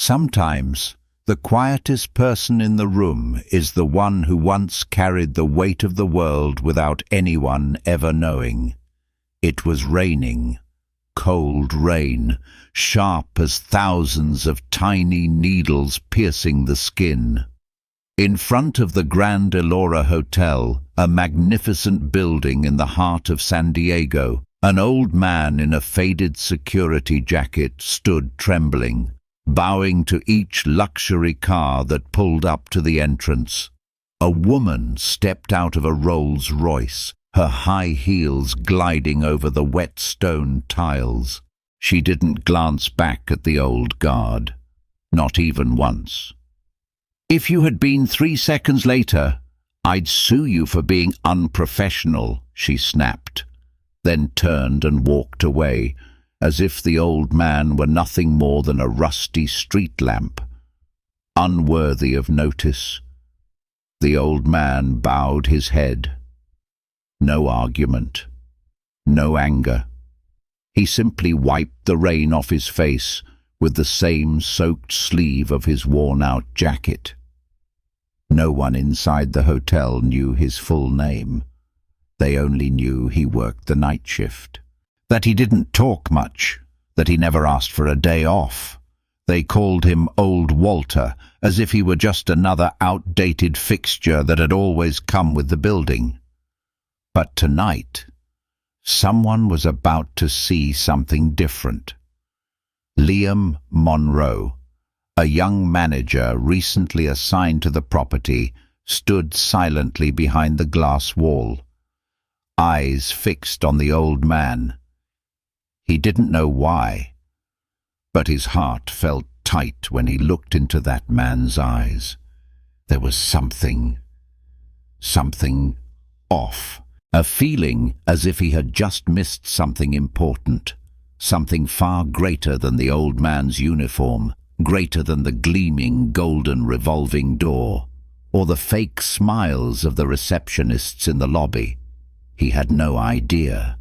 Sometimes, the quietest person in the room is the one who once carried the weight of the world without anyone ever knowing. It was raining, cold rain, sharp as thousands of tiny needles piercing the skin. In front of the Grand Elora Hotel, a magnificent building in the heart of San Diego, an old man in a faded security jacket stood trembling, bowing to each luxury car that pulled up to the entrance. A woman stepped out of a Rolls-Royce, her high heels gliding over the wet stone tiles. She didn't glance back at the old guard, not even once. "If you had been 3 seconds later, I'd sue you for being unprofessional," she snapped, then turned and walked away, as if the old man were nothing more than a rusty street lamp, unworthy of notice. The old man bowed his head. No argument, no anger. He simply wiped the rain off his face with the same soaked sleeve of his worn-out jacket. No one inside the hotel knew his full name. They only knew he worked the night shift, that he didn't talk much, that he never asked for a day off. They called him Old Walter, as if he were just another outdated fixture that had always come with the building. But tonight, someone was about to see something different. Liam Monroe, a young manager recently assigned to the property, stood silently behind the glass wall, eyes fixed on the old man. He didn't know why, but his heart felt tight when he looked into that man's eyes. There was something off, a feeling as if he had just missed something important, something far greater than the old man's uniform, greater than the gleaming golden revolving door, or the fake smiles of the receptionists in the lobby. He had no idea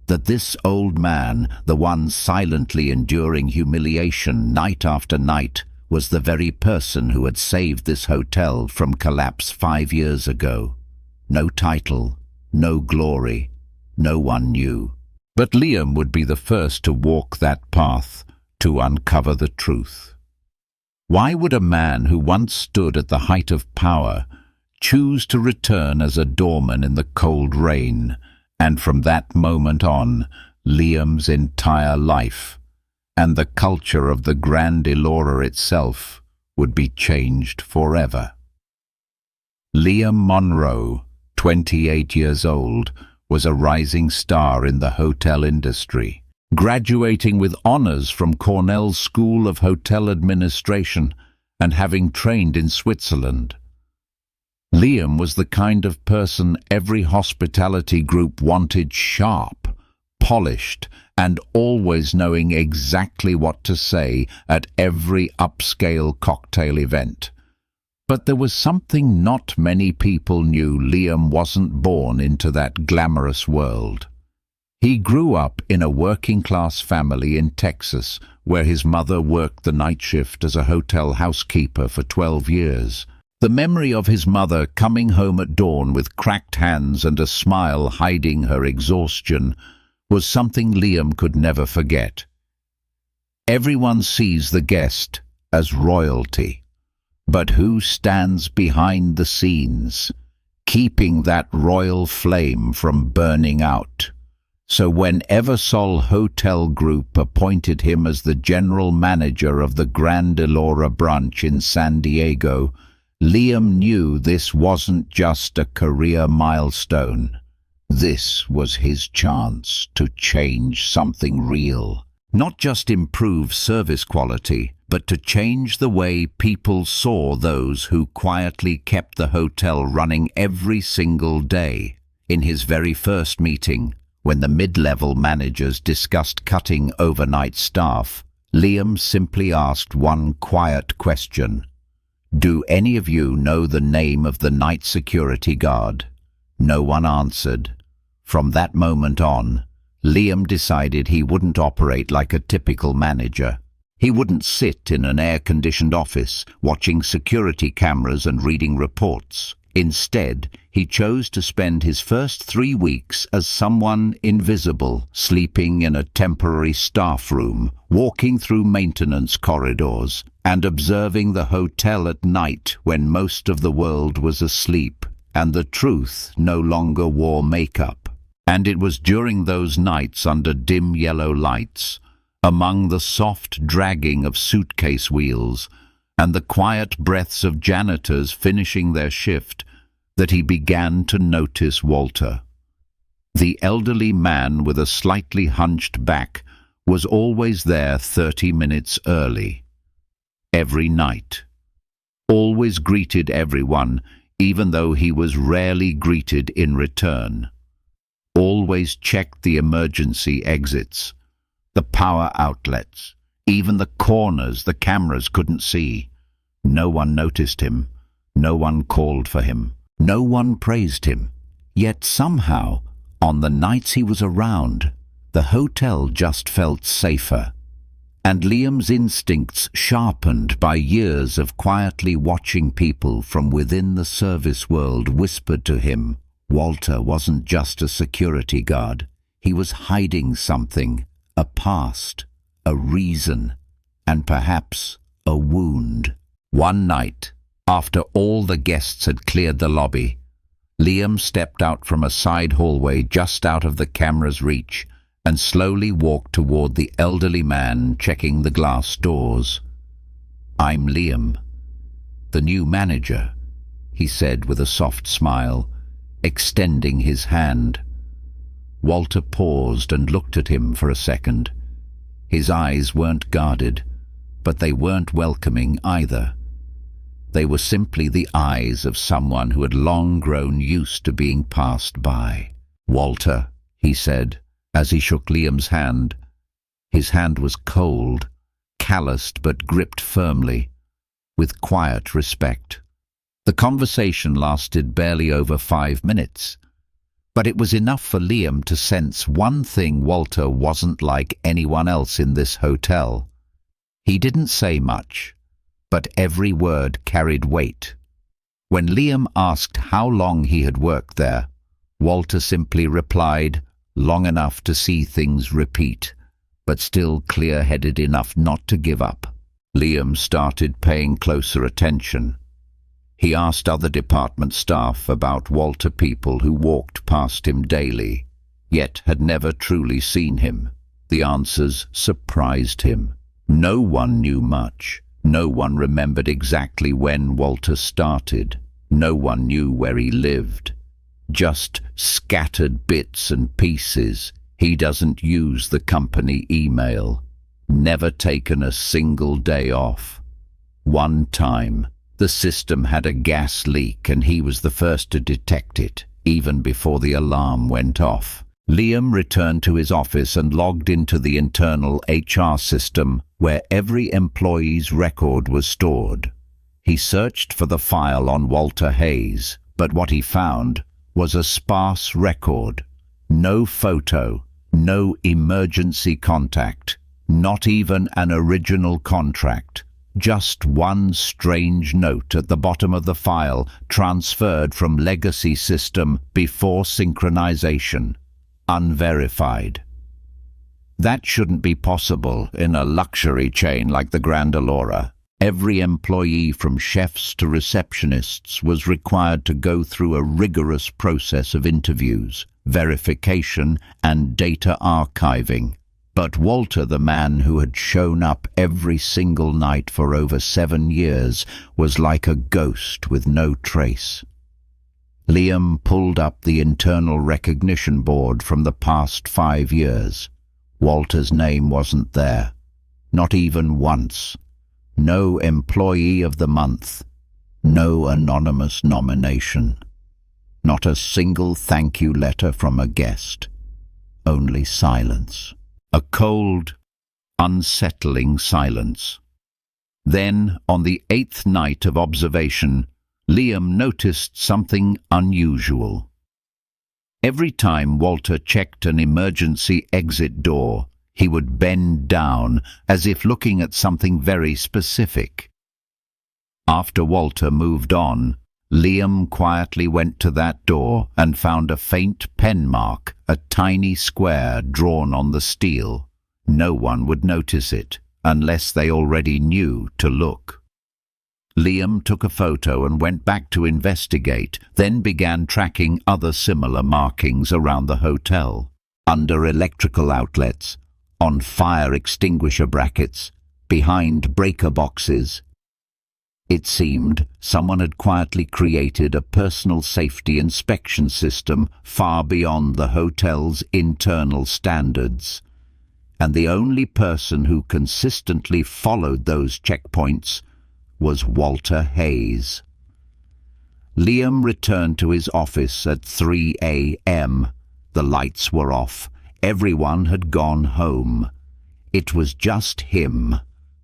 that this old man, the one silently enduring humiliation night after night, was the very person who had saved this hotel from collapse 5 years ago. No title, no glory, no one knew. But Liam would be the first to walk that path, to uncover the truth. Why would a man who once stood at the height of power choose to return as a doorman in the cold rain? And from that moment on, Liam's entire life, and the culture of the Grand Elora itself, would be changed forever. Liam Monroe, 28 years old, was a rising star in the hotel industry, graduating with honors from Cornell's School of Hotel Administration and having trained in Switzerland. Liam was the kind of person every hospitality group wanted: sharp, polished, and always knowing exactly what to say at every upscale cocktail event. But there was something not many people knew. Liam wasn't born into that glamorous world. He grew up in a working-class family in Texas, where his mother worked the night shift as a hotel housekeeper for 12 years. The memory of his mother coming home at dawn with cracked hands and a smile hiding her exhaustion was something Liam could never forget. Everyone sees the guest as royalty, but who stands behind the scenes, keeping that royal flame from burning out? So when Eversol Hotel Group appointed him as the general manager of the Grand Elora branch in San Diego, Liam knew this wasn't just a career milestone. This was his chance to change something real. Not just improve service quality, but to change the way people saw those who quietly kept the hotel running every single day. In his very first meeting, when the mid-level managers discussed cutting overnight staff, Liam simply asked one quiet question: "Do any of you know the name of the night security guard?" No one answered. From that moment on, Liam decided he wouldn't operate like a typical manager. He wouldn't sit in an air-conditioned office, watching security cameras and reading reports. Instead, he chose to spend his first 3 weeks as someone invisible, sleeping in a temporary staff room, walking through maintenance corridors, and observing the hotel at night when most of the world was asleep, and the truth no longer wore makeup. And it was during those nights under dim yellow lights, among the soft dragging of suitcase wheels and the quiet breaths of janitors finishing their shift, that he began to notice Walter. The elderly man with a slightly hunched back was always there 30 minutes early. Every night. Always greeted everyone, even though he was rarely greeted in return. Always checked the emergency exits, the power outlets, even the corners the cameras couldn't see. No one noticed him. No one called for him. No one praised him. Yet somehow, on the nights he was around, the hotel just felt safer. And Liam's instincts, sharpened by years of quietly watching people from within the service world, whispered to him, Walter wasn't just a security guard. He was hiding something. A past, a reason, and perhaps a wound. One night, after all the guests had cleared the lobby, Liam stepped out from a side hallway just out of the camera's reach and slowly walked toward the elderly man checking the glass doors. "I'm Liam, the new manager," he said with a soft smile, extending his hand. Walter paused and looked at him for a second. His eyes weren't guarded, but they weren't welcoming either. They were simply the eyes of someone who had long grown used to being passed by. "Walter," he said, as he shook Liam's hand. His hand was cold, calloused but gripped firmly, with quiet respect. The conversation lasted barely over 5 minutes. But it was enough for Liam to sense one thing: Walter wasn't like anyone else in this hotel. He didn't say much, but every word carried weight. When Liam asked how long he had worked there, Walter simply replied, long enough to see things repeat, but still clear-headed enough not to give up. Liam started paying closer attention. He asked other department staff about Walter, people who walked past him daily, yet had never truly seen him. The answers surprised him. No one knew much. No one remembered exactly when Walter started. No one knew where he lived. Just scattered bits and pieces. He doesn't use the company email. Never taken a single day off. One time, the system had a gas leak and he was the first to detect it, even before the alarm went off. Liam returned to his office and logged into the internal HR system where every employee's record was stored. He searched for the file on Walter Hayes, but what he found was a sparse record. No photo, no emergency contact, not even an original contract. Just one strange note at the bottom of the file, transferred from legacy system before synchronization. Unverified. That shouldn't be possible in a luxury chain like the Grand Allura. Every employee, from chefs to receptionists, was required to go through a rigorous process of interviews, verification, and data archiving. But Walter, the man who had shown up every single night for over 7 years, was like a ghost with no trace. Liam pulled up the internal recognition board from the past 5 years. Walter's name wasn't there. Not even once. No employee of the month. No anonymous nomination. Not a single thank you letter from a guest. Only silence. A cold, unsettling silence. Then, on the 8th night of observation, Liam noticed something unusual. Every time Walter checked an emergency exit door, He would bend down, as if looking at something very specific. After Walter moved on, Liam quietly went to that door and found a faint pen mark, a tiny square drawn on the steel. No one would notice it, unless they already knew to look. Liam took a photo and went back to investigate, then began tracking other similar markings around the hotel, under electrical outlets, on fire extinguisher brackets, behind breaker boxes. It seemed someone had quietly created a personal safety inspection system far beyond the hotel's internal standards. And the only person who consistently followed those checkpoints was Walter Hayes. Liam returned to his office at 3 a.m. The lights were off. Everyone had gone home. It was just him,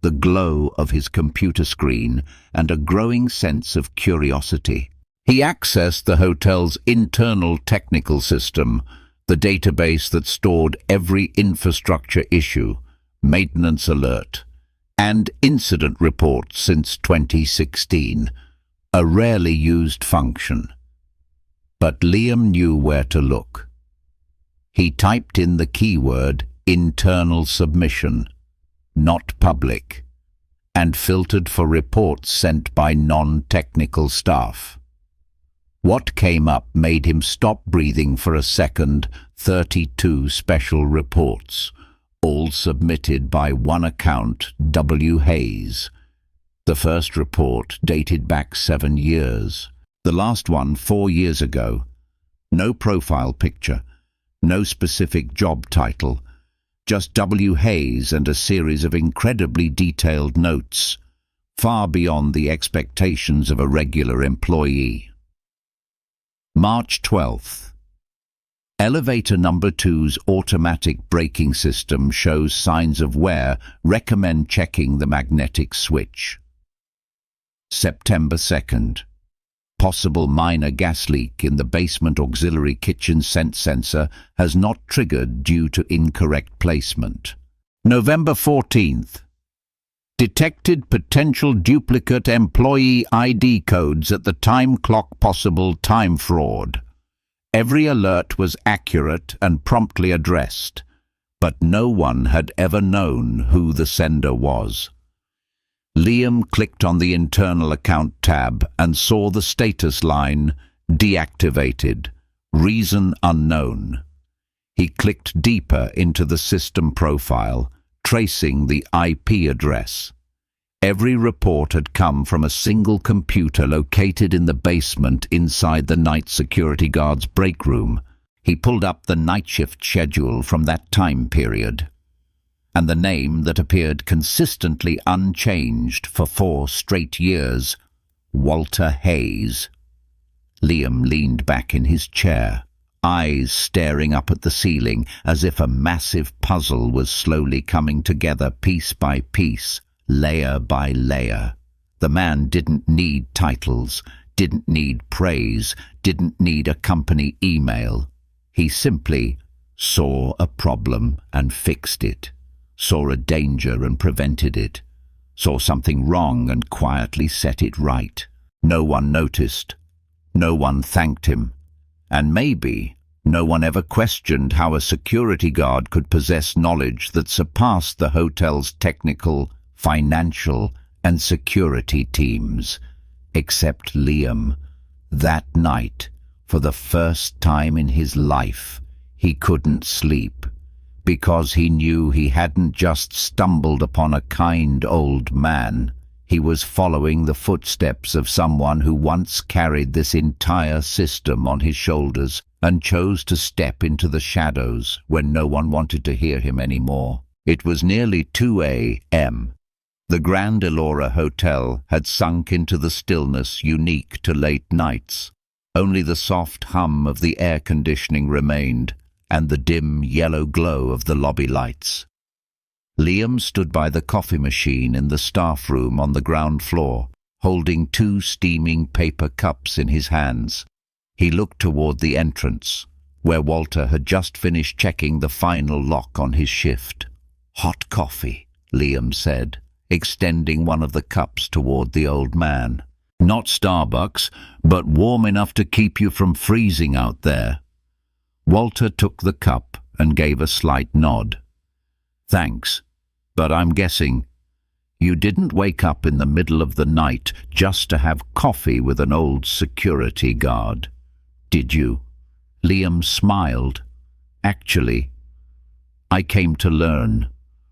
the glow of his computer screen, and a growing sense of curiosity. He accessed the hotel's internal technical system, the database that stored every infrastructure issue, maintenance alert, and incident report since 2016, a rarely used function. But Liam knew where to look. He typed in the keyword internal submission, not public, and filtered for reports sent by non-technical staff. What came up made him stop breathing for a second. 32 special reports, all submitted by one account, W. Hayes. The first report dated back 7 years. The last one 4 years ago. No profile picture, no specific job title, just W. Hayes and a series of incredibly detailed notes, far beyond the expectations of a regular employee. March 12th. Elevator number 2's automatic braking system shows signs of wear. Recommend checking the magnetic switch. September 2nd. Possible minor gas leak in the basement auxiliary kitchen scent sensor has not triggered due to incorrect placement. November 14th. Detected potential duplicate employee ID codes at the time clock. Possible time fraud. Every alert was accurate and promptly addressed, but no one had ever known who the sender was. Liam clicked on the internal account tab and saw the status line, deactivated, reason unknown. He clicked deeper into the system profile, tracing the IP address. Every report had come from a single computer located in the basement inside the night security guard's break room. He pulled up the night shift schedule from that time period, and the name that appeared consistently unchanged for 4 straight years, Walter Hayes. Liam leaned back in his chair, eyes staring up at the ceiling as if a massive puzzle was slowly coming together piece by piece, layer by layer. The man didn't need titles, didn't need praise, didn't need a company email. He simply saw a problem and fixed it, saw a danger and prevented it, saw something wrong and quietly set it right. No one noticed, no one thanked him, and maybe no one ever questioned how a security guard could possess knowledge that surpassed the hotel's technical, financial, and security teams, except Liam. That night, for the first time in his life, he couldn't sleep, because he knew he hadn't just stumbled upon a kind old man. He was following the footsteps of someone who once carried this entire system on his shoulders and chose to step into the shadows when no one wanted to hear him anymore. It was nearly 2 a.m. The Grand Elora Hotel had sunk into the stillness unique to late nights. Only the soft hum of the air conditioning remained, and the dim yellow glow of the lobby lights. Liam stood by the coffee machine in the staff room on the ground floor, holding 2 steaming paper cups in his hands. He looked toward the entrance, where Walter had just finished checking the final lock on his shift. "Hot coffee," Liam said, extending one of the cups toward the old man. "Not Starbucks, but warm enough to keep you from freezing out there." Walter took the cup and gave a slight nod. "Thanks, but I'm guessing you didn't wake up in the middle of the night just to have coffee with an old security guard, did you?" Liam smiled. "Actually, I came to learn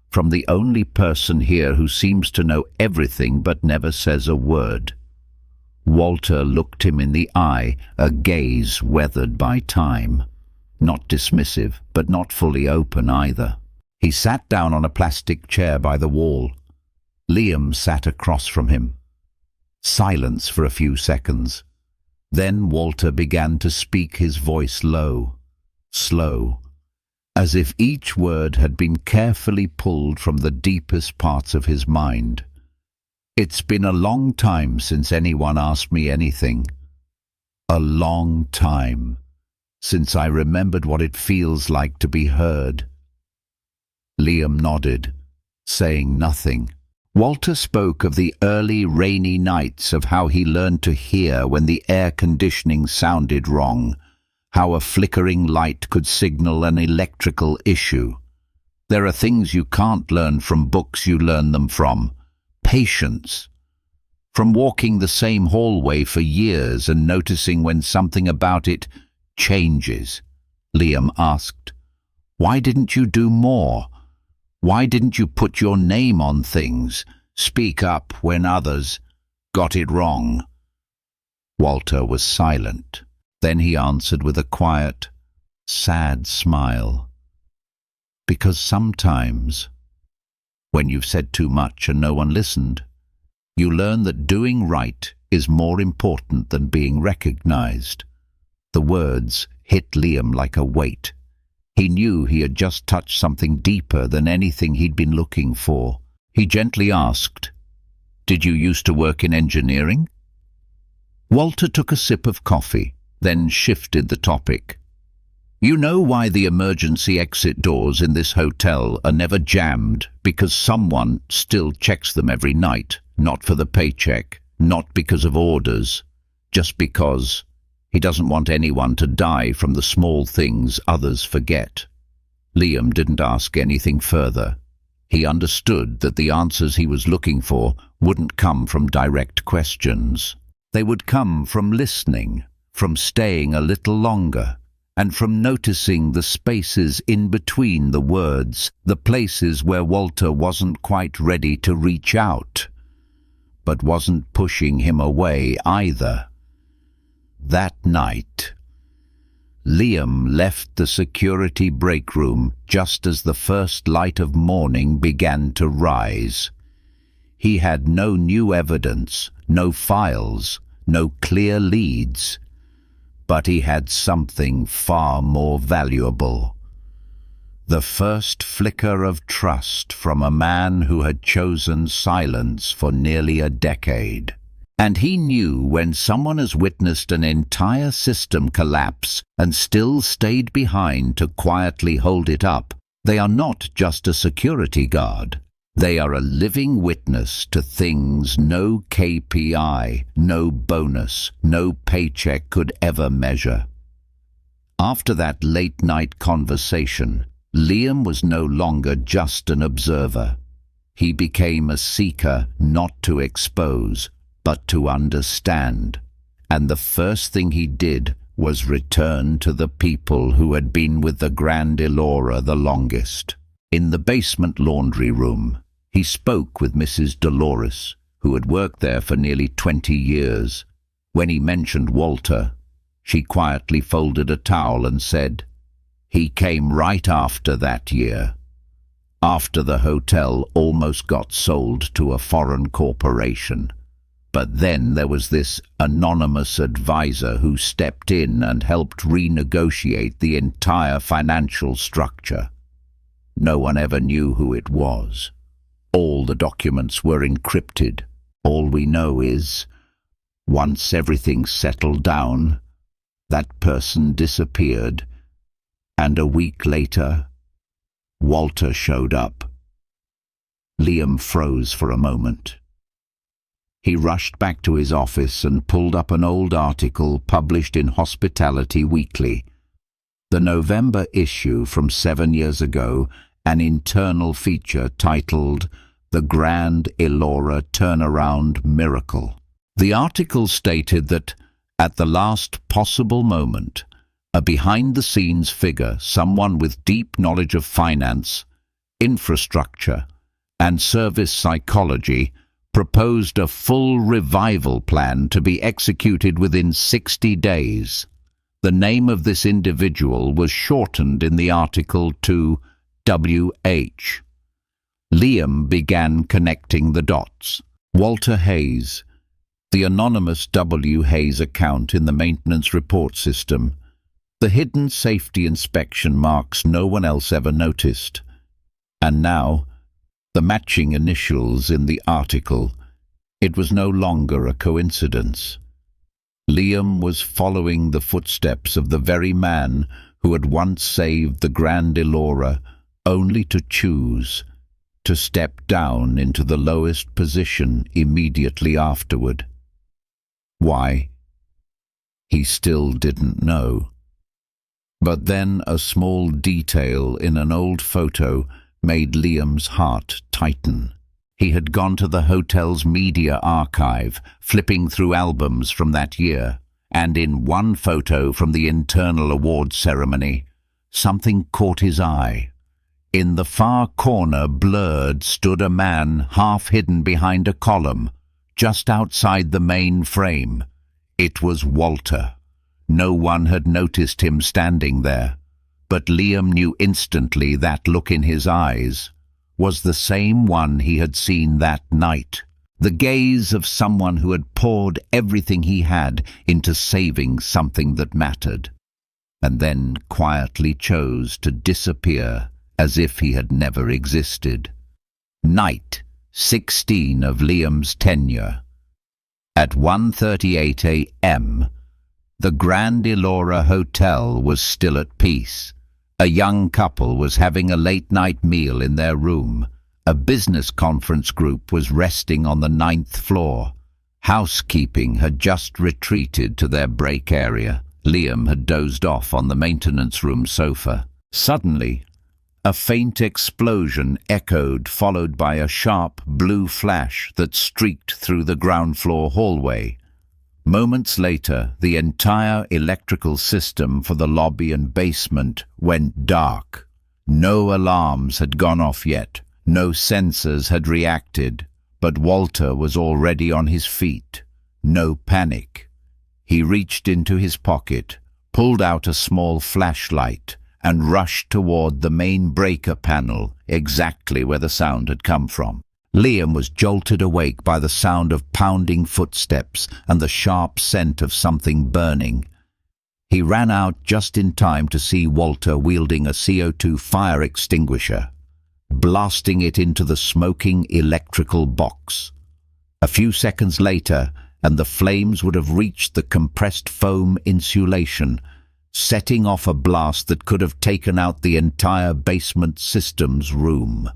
from the only person here who seems to know everything but never says a word." Walter looked him in the eye, a gaze weathered by time. Not dismissive, but not fully open either. He sat down on a plastic chair by the wall. Liam sat across from him. Silence for a few seconds. Then Walter began to speak, his voice low, slow, as if each word had been carefully pulled from the deepest parts of his mind. "It's been a long time since anyone asked me anything. A long time since I remembered what it feels like to be heard." Liam nodded, saying nothing. Walter spoke of the early rainy nights, of how he learned to hear when the air conditioning sounded wrong, how a flickering light could signal an electrical issue. There are things you can't learn from books, you learn them from patience. From walking the same hallway for years and noticing when something about it changes. Liam asked, "Why didn't you do more? Why didn't you put your name on things, speak up when others got it wrong?" Walter was silent. Then he answered with a quiet, sad smile. "Because sometimes, when you've said too much and no one listened, you learn that doing right is more important than being recognized." The words hit Liam like a weight. He knew he had just touched something deeper than anything he'd been looking for. He gently asked, "Did you used to work in engineering?" Walter took a sip of coffee, then shifted the topic. "You know why the emergency exit doors in this hotel are never jammed? Because someone still checks them every night, not for the paycheck, not because of orders, just because he doesn't want anyone to die from the small things others forget." Liam didn't ask anything further. He understood that the answers he was looking for wouldn't come from direct questions. They would come from listening, from staying a little longer, and from noticing the spaces in between the words, the places where Walter wasn't quite ready to reach out, but wasn't pushing him away either. That night, Liam left the security break room just as the first light of morning began to rise. He had no new evidence, no files, no clear leads, but he had something far more valuable. The first flicker of trust from a man who had chosen silence for nearly a decade. And he knew when someone has witnessed an entire system collapse and still stayed behind to quietly hold it up, they are not just a security guard. They are a living witness to things no KPI, no bonus, no paycheck could ever measure. After that late-night conversation, Liam was no longer just an observer. He became a seeker not to expose, but to understand. And the first thing he did was return to the people who had been with the Grand Elora the longest. In the basement laundry room, he spoke with Mrs. Dolores, who had worked there for nearly 20 years. When he mentioned Walter, she quietly folded a towel and said, "He came right after that year, after the hotel almost got sold to a foreign corporation. But then there was this anonymous advisor who stepped in and helped renegotiate the entire financial structure. No one ever knew who it was. All the documents were encrypted. All we know is, once everything settled down, that person disappeared, and a week later, Walter showed up." Liam froze for a moment. He rushed back to his office and pulled up an old article published in Hospitality Weekly. The November issue from 7 years ago, an internal feature titled "The Grand Elora Turnaround Miracle." The article stated that, at the last possible moment, a behind-the-scenes figure, someone with deep knowledge of finance, infrastructure, and service psychology, proposed a full revival plan to be executed within 60 days. The name of this individual was shortened in the article to WH. Liam began connecting the dots. Walter Hayes, the anonymous W. Hayes account in the maintenance report system, the hidden safety inspection marks no one else ever noticed. And now, the matching initials in the article. It was no longer a coincidence. Liam was following the footsteps of the very man who had once saved the Grand Elora, only to choose to step down into the lowest position immediately afterward. Why? He still didn't know. But then a small detail in an old photo made Liam's heart tighten. He had gone to the hotel's media archive, flipping through albums from that year, and in one photo from the internal awards ceremony, something caught his eye. In the far corner, blurred, stood a man half hidden behind a column, just outside the main frame. It was Walter. No one had noticed him standing there, but Liam knew instantly that look in his eyes was the same one he had seen that night. The gaze of someone who had poured everything he had into saving something that mattered, and then quietly chose to disappear as if he had never existed. Night 16 of Liam's tenure. At 1:38 a.m., the Grand Elora Hotel was still at peace. A young couple was having a late-night meal in their room. A business conference group was resting on the 9th floor. Housekeeping had just retreated to their break area. Liam had dozed off on the maintenance room sofa. Suddenly, a faint explosion echoed, followed by a sharp blue flash that streaked through the ground floor hallway. Moments later, the entire electrical system for the lobby and basement went dark. No alarms had gone off yet. No sensors had reacted, but Walter was already on his feet. No panic. He reached into his pocket, pulled out a small flashlight, and rushed toward the main breaker panel, exactly where the sound had come from. Liam was jolted awake by the sound of pounding footsteps and the sharp scent of something burning. He ran out just in time to see Walter wielding a CO2 fire extinguisher, blasting it into the smoking electrical box. A few seconds later, and the flames would have reached the compressed foam insulation, setting off a blast that could have taken out the entire basement system's room.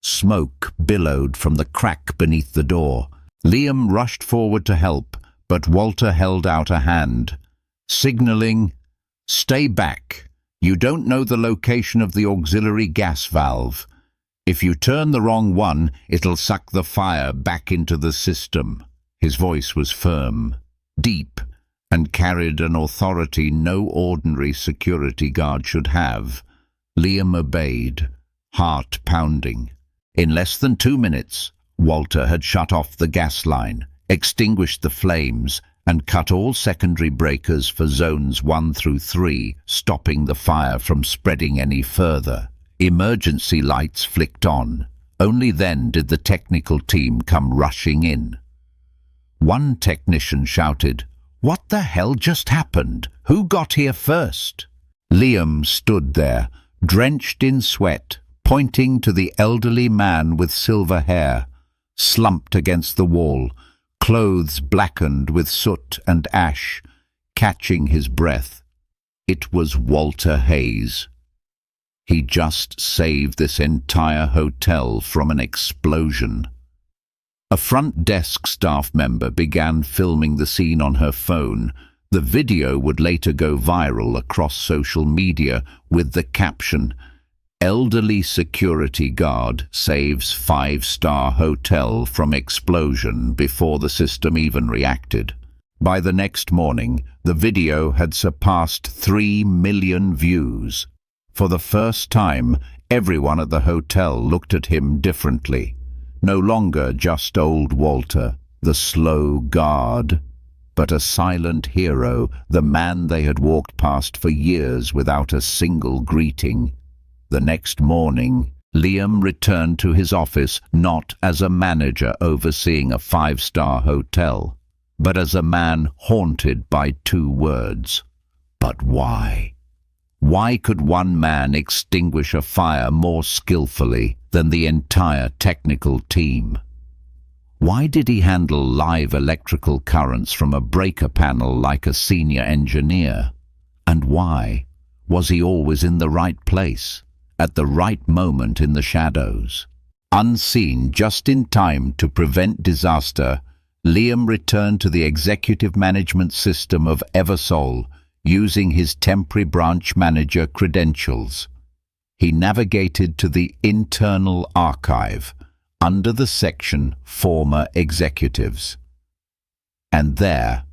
Smoke billowed from the crack beneath the door. Liam rushed forward to help, but Walter held out a hand, signaling, "Stay back. You don't know the location of the auxiliary gas valve. If you turn the wrong one, it'll suck the fire back into the system." His voice was firm, deep, and carried an authority no ordinary security guard should have. Liam obeyed, heart pounding. In less than 2 minutes, Walter had shut off the gas line, extinguished the flames, and cut all secondary breakers for zones 1 through 3, stopping the fire from spreading any further. Emergency lights flicked on. Only then did the technical team come rushing in. One technician shouted, "What the hell just happened? Who got here first?" Liam stood there, drenched in sweat, pointing to the elderly man with silver hair, slumped against the wall, clothes blackened with soot and ash, catching his breath. It was Walter Hayes. He just saved this entire hotel from an explosion. A front desk staff member began filming the scene on her phone. The video would later go viral across social media with the caption, "Elderly security guard saves five-star hotel from explosion before the system even reacted." By the next morning, the video had surpassed 3 million views. For the first time, everyone at the hotel looked at him differently. No longer just old Walter, the slow guard, but a silent hero, the man they had walked past for years without a single greeting. The next morning, Liam returned to his office not as a manager overseeing a five-star hotel, but as a man haunted by two words. But why? Why could one man extinguish a fire more skillfully than the entire technical team? Why did he handle live electrical currents from a breaker panel like a senior engineer? And why was he always in the right place, at the right moment in the shadows? Unseen just in time to prevent disaster, Liam returned to the executive management system of Eversole, using his temporary branch manager credentials. He navigated to the internal archive, under the section Former Executives. And there,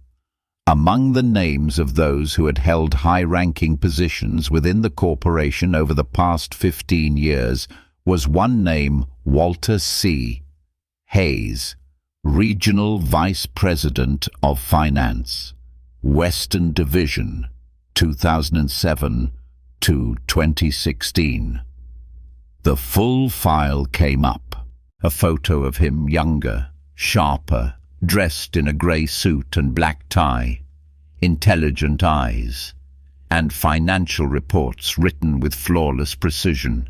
among the names of those who had held high-ranking positions within the corporation over the past 15 years, was one name, Walter C. Hayes, Regional Vice President of Finance, Western Division, 2007 to 2016. The full file came up. A photo of him younger, sharper, dressed in a grey suit and black tie, intelligent eyes, and financial reports written with flawless precision.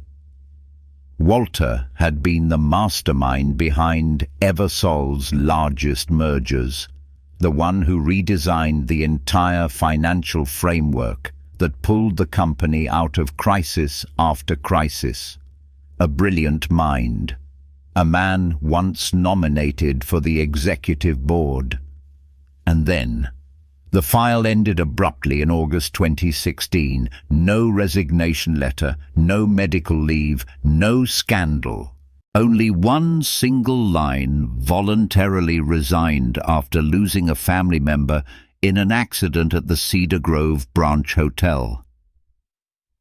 Walter had been the mastermind behind Eversole's largest mergers, the one who redesigned the entire financial framework that pulled the company out of crisis after crisis. A brilliant mind. A man once nominated for the executive board. And then, the file ended abruptly in August 2016. No resignation letter, no medical leave, no scandal. Only one single line: voluntarily resigned after losing a family member in an accident at the Cedar Grove branch hotel.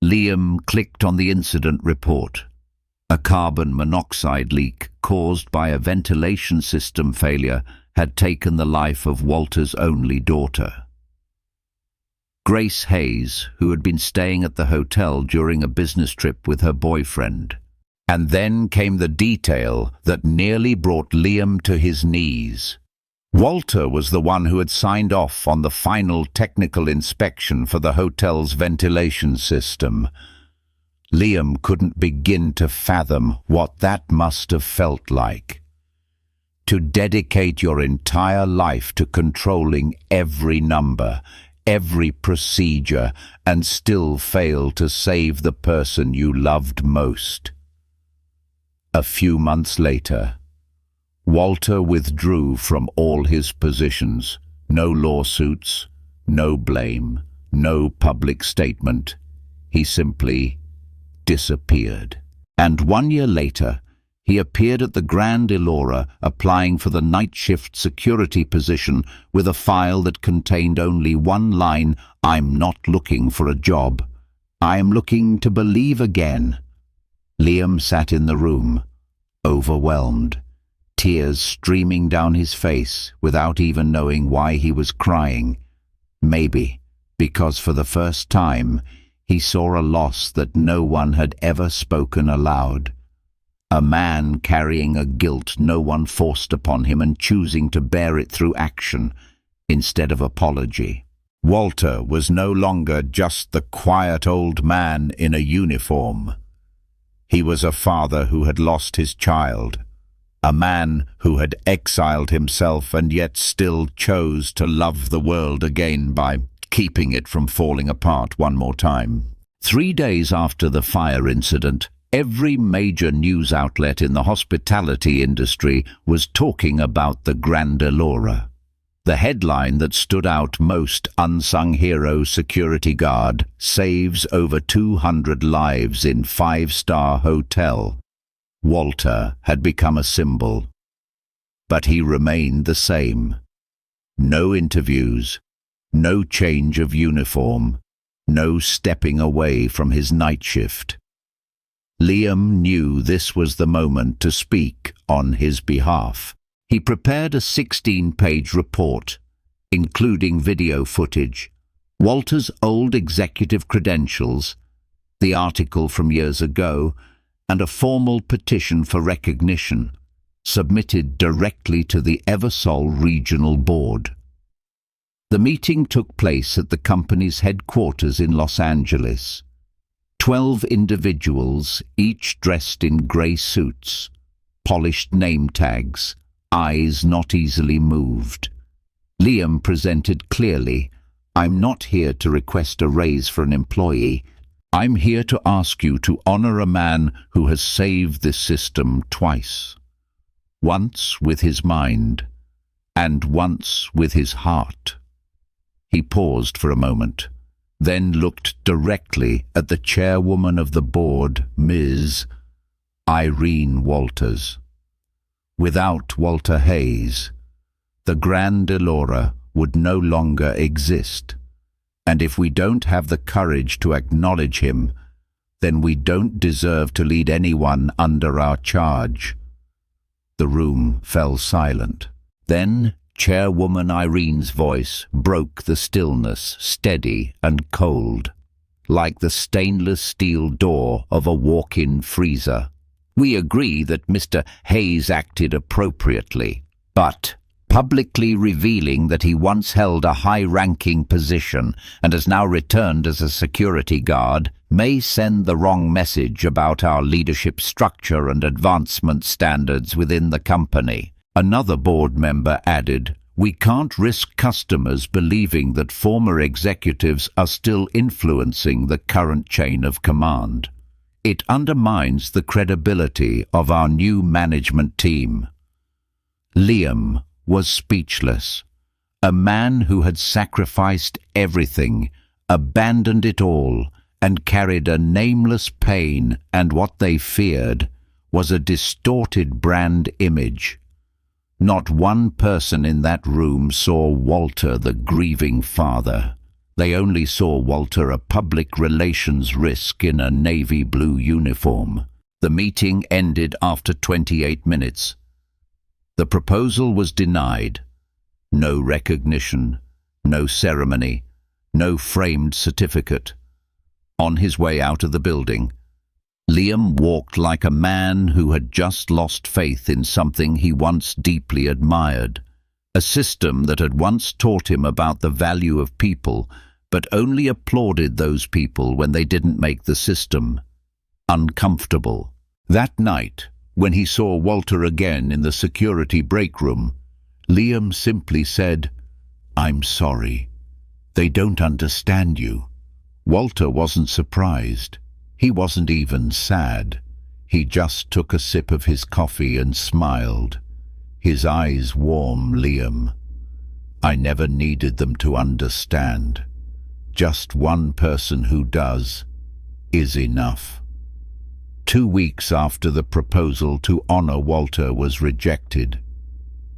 Liam clicked on the incident report. A carbon monoxide leak caused by a ventilation system failure had taken the life of Walter's only daughter. Grace Hayes, who had been staying at the hotel during a business trip with her boyfriend. And then came the detail that nearly brought Liam to his knees. Walter was the one who had signed off on the final technical inspection for the hotel's ventilation system. Liam couldn't begin to fathom what that must have felt like. To dedicate your entire life to controlling every number, every procedure, and still fail to save the person you loved most. A few months later, Walter withdrew from all his positions. No lawsuits, no blame, no public statement. He simply disappeared. And 1 year later, he appeared at the Grand Elora applying for the night shift security position with a file that contained only one line: "I'm not looking for a job. I'm looking to believe again." Liam sat in the room, overwhelmed, tears streaming down his face without even knowing why he was crying. Maybe because for the first time he saw a loss that no one had ever spoken aloud. A man carrying a guilt no one forced upon him and choosing to bear it through action instead of apology. Walter was no longer just the quiet old man in a uniform. He was a father who had lost his child, a man who had exiled himself and yet still chose to love the world again by keeping it from falling apart one more time. 3 days after the fire incident, every major news outlet in the hospitality industry was talking about the Grandalora. The headline that stood out most: unsung hero security guard saves over 200 lives in 5-star hotel. Walter had become a symbol. But he remained the same. No interviews, no change of uniform, no stepping away from his night shift. Liam knew this was the moment to speak on his behalf. He prepared a 16-page report, including video footage, Walter's old executive credentials, the article from years ago, and a formal petition for recognition, submitted directly to the Eversole Regional Board. The meeting took place at the company's headquarters in Los Angeles. 12 individuals, each dressed in grey suits, polished name tags, eyes not easily moved. Liam presented clearly, "I'm not here to request a raise for an employee. I'm here to ask you to honor a man who has saved this system twice. Once with his mind, and once with his heart." He paused for a moment, then looked directly at the chairwoman of the board, Ms. Irene Walters. Without Walter Hayes, the Grandalora would no longer exist, and if we don't have the courage to acknowledge him, then we don't deserve to lead anyone under our charge. The room fell silent. Then Chairwoman Irene's voice broke the stillness, steady and cold, like the stainless steel door of a walk-in freezer. "We agree that Mr. Hayes acted appropriately, but publicly revealing that he once held a high-ranking position and has now returned as a security guard may send the wrong message about our leadership structure and advancement standards within the company." Another board member added, "We can't risk customers believing that former executives are still influencing the current chain of command. It undermines the credibility of our new management team." Liam was speechless. A man who had sacrificed everything, abandoned it all, and carried a nameless pain and what they feared was a distorted brand image. Not one person in that room saw Walter the grieving father. They only saw Walter a public relations risk in a navy blue uniform. The meeting ended after 28 minutes. The proposal was denied. No recognition, no ceremony, no framed certificate. On his way out of the building, Liam walked like a man who had just lost faith in something he once deeply admired, a system that had once taught him about the value of people, but only applauded those people when they didn't make the system uncomfortable. That night, when he saw Walter again in the security break room, Liam simply said, "I'm sorry. They don't understand you." Walter wasn't surprised. He wasn't even sad. He just took a sip of his coffee and smiled. His eyes warm, "Liam, I never needed them to understand. Just one person who does is enough." 2 weeks after the proposal to honor Walter was rejected,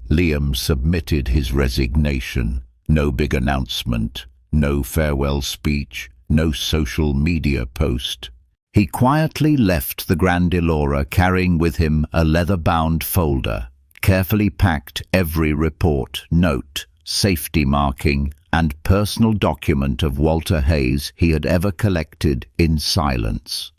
Liam submitted his resignation. No big announcement, no farewell speech, no social media post. He quietly left the Grandalora carrying with him a leather-bound folder, carefully packed every report, note, safety marking, and personal document of Walter Hayes he had ever collected in silence.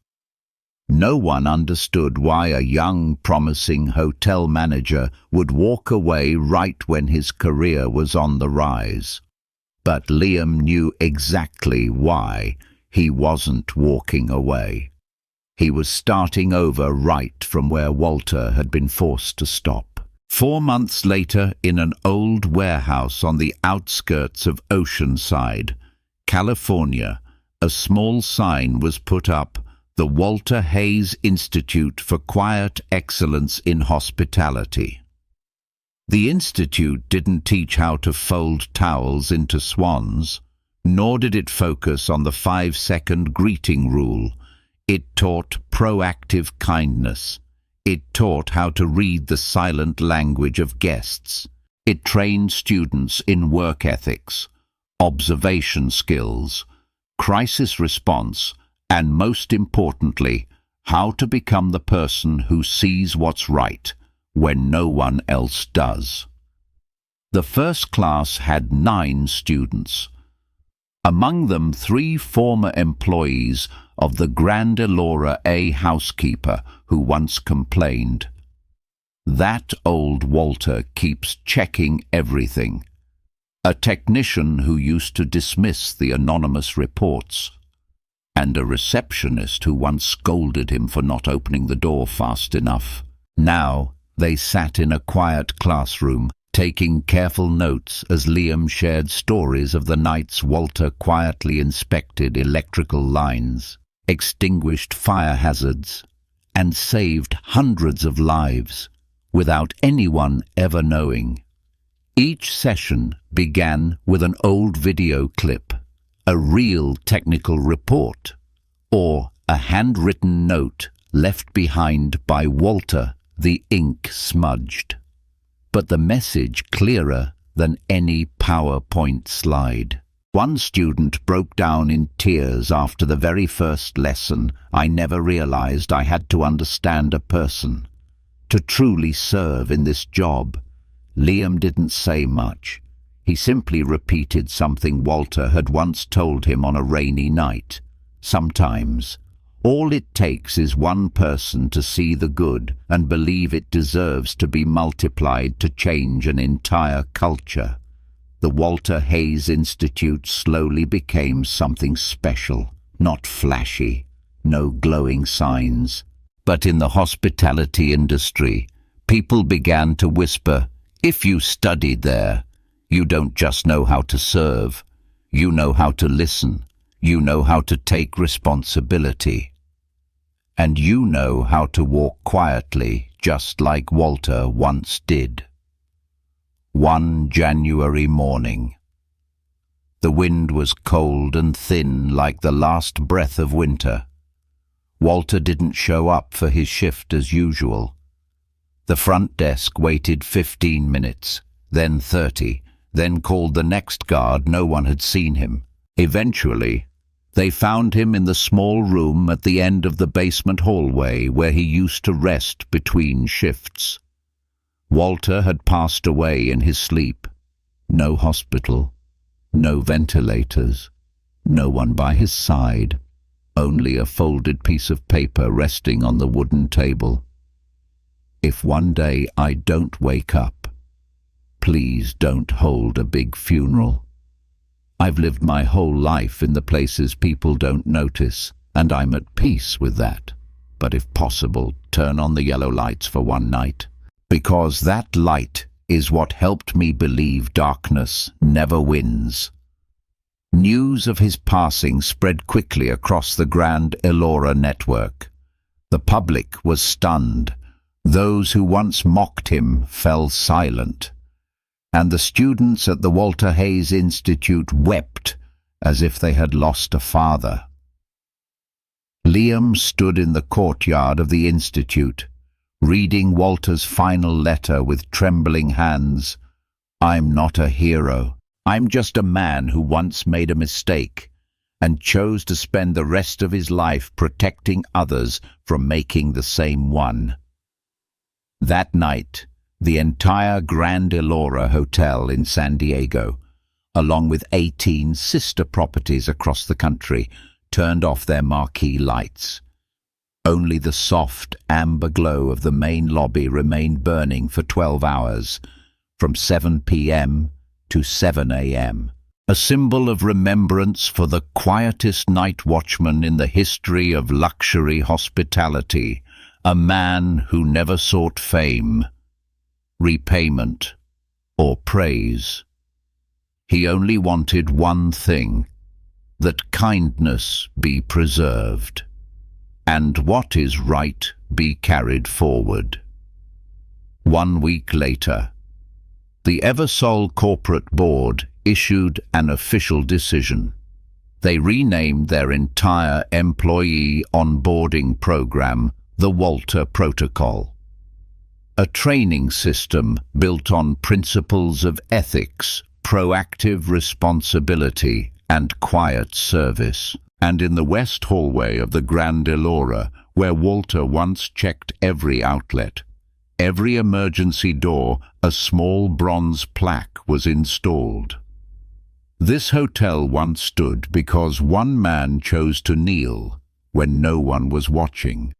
No one understood why a young, promising hotel manager would walk away right when his career was on the rise. But Liam knew exactly why he wasn't walking away. He was starting over right from where Walter had been forced to stop. 4 months later, in an old warehouse on the outskirts of Oceanside, California, A small sign was put up, the Walter Hayes Institute for Quiet Excellence in Hospitality. The institute didn't teach how to fold towels into swans, nor did it focus on the 5-second greeting rule. It taught proactive kindness. It taught how to read the silent language of guests. It trained students in work ethics, observation skills, crisis response, and most importantly, how to become the person who sees what's right when no one else does. The first class had 9 students. Among them 3 former employees of the Grand Elora A housekeeper who once complained, "That old Walter keeps checking everything." A technician who used to dismiss the anonymous reports, and a receptionist who once scolded him for not opening the door fast enough. Now they sat in a quiet classroom, taking careful notes as Liam shared stories of the nights Walter quietly inspected electrical lines, extinguished fire hazards, and saved hundreds of lives without anyone ever knowing. Each session began with an old video clip, a real technical report, or a handwritten note left behind by Walter, the ink smudged. But the message clearer than any PowerPoint slide. One student broke down in tears after the very first lesson. "I never realized I had to understand a person to truly serve in this job." Liam didn't say much. He simply repeated something Walter had once told him on a rainy night. Sometimes, all it takes is one person to see the good and believe it deserves to be multiplied to change an entire culture. The Walter Hayes Institute slowly became something special, not flashy, no glowing signs. But in the hospitality industry, people began to whisper, "If you studied there, you don't just know how to serve, you know how to listen, you know how to take responsibility. And you know how to walk quietly, just like Walter once did." One January morning. The wind was cold and thin like the last breath of winter. Walter didn't show up for his shift as usual. The front desk waited 15 minutes, then 30, then called the next guard. No one had seen him. Eventually, they found him in the small room at the end of the basement hallway where he used to rest between shifts. Walter had passed away in his sleep. No hospital, no ventilators, no one by his side, only a folded piece of paper resting on the wooden table. "If one day I don't wake up, please don't hold a big funeral. I've lived my whole life in the places people don't notice, and I'm at peace with that. But if possible, turn on the yellow lights for one night, because that light is what helped me believe darkness never wins." News of his passing spread quickly across the Grand Elora network. The public was stunned. Those who once mocked him fell silent, and the students at the Walter Hayes Institute wept as if they had lost a father. Liam stood in the courtyard of the institute, reading Walter's final letter with trembling hands. "I'm not a hero. I'm just a man who once made a mistake and chose to spend the rest of his life protecting others from making the same one." That night, the entire Grand Elora Hotel in San Diego, along with 18 sister properties across the country, turned off their marquee lights. Only the soft amber glow of the main lobby remained burning for 12 hours, from 7 p.m. to 7 a.m., a symbol of remembrance for the quietest night watchman in the history of luxury hospitality, a man who never sought fame, repayment, or praise. He only wanted one thing: that kindness be preserved, and what is right be carried forward. 1 week later, the Eversol corporate board issued an official decision. They renamed their entire employee onboarding program the Walter Protocol, a training system built on principles of ethics, proactive responsibility, and quiet service. And in the west hallway of the Grand Elora, where Walter once checked every outlet, every emergency door, a small bronze plaque was installed. This hotel once stood because one man chose to kneel when no one was watching.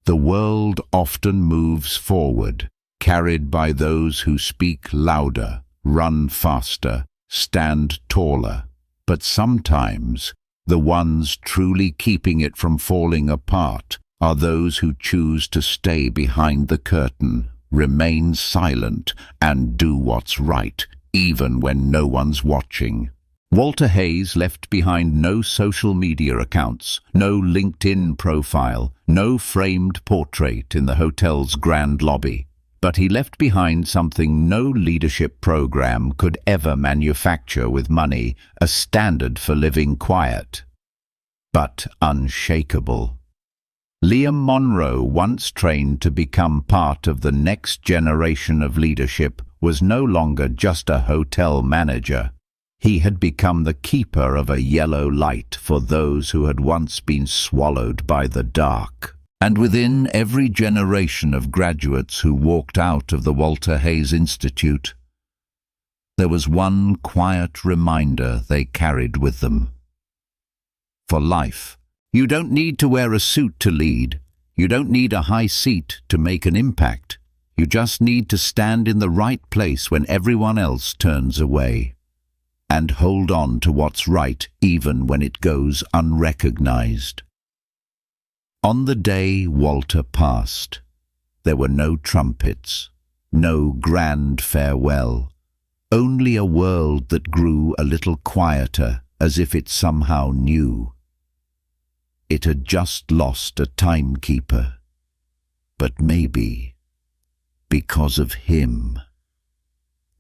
The world often moves forward, carried by those who speak louder, run faster, stand taller. But sometimes, the ones truly keeping it from falling apart are those who choose to stay behind the curtain, remain silent, and do what's right, even when no one's watching. Walter Hayes left behind no social media accounts, no LinkedIn profile, no framed portrait in the hotel's grand lobby. But he left behind something no leadership program could ever manufacture with money, a standard for living quiet, but unshakable. Liam Monroe, once trained to become part of the next generation of leadership, was no longer just a hotel manager. He had become the keeper of a yellow light for those who had once been swallowed by the dark. And within every generation of graduates who walked out of the Walter Hayes Institute, there was one quiet reminder they carried with them. For life, you don't need to wear a suit to lead. You don't need a high seat to make an impact. You just need to stand in the right place when everyone else turns away, and hold on to what's right even when it goes unrecognized. On the day Walter passed, there were no trumpets, no grand farewell, only a world that grew a little quieter, as if it somehow knew. It had just lost a timekeeper, but maybe, because of him,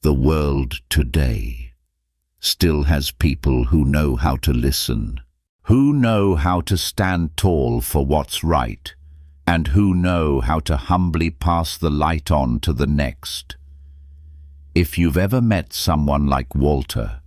the world today still has people who know how to listen, who know how to stand tall for what's right, and who know how to humbly pass the light on to the next. If you've ever met someone like Walter,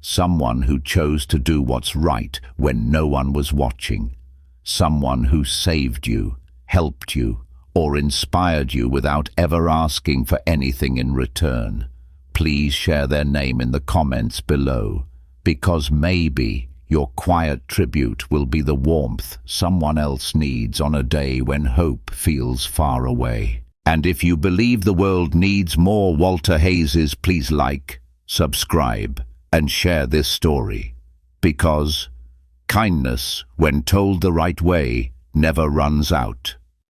someone who chose to do what's right when no one was watching, someone who saved you, helped you, or inspired you without ever asking for anything in return, please share their name in the comments below, because maybe your quiet tribute will be the warmth someone else needs on a day when hope feels far away. And if you believe the world needs more Walter Hayeses, please like, subscribe, and share this story, because kindness, when told the right way, never runs out.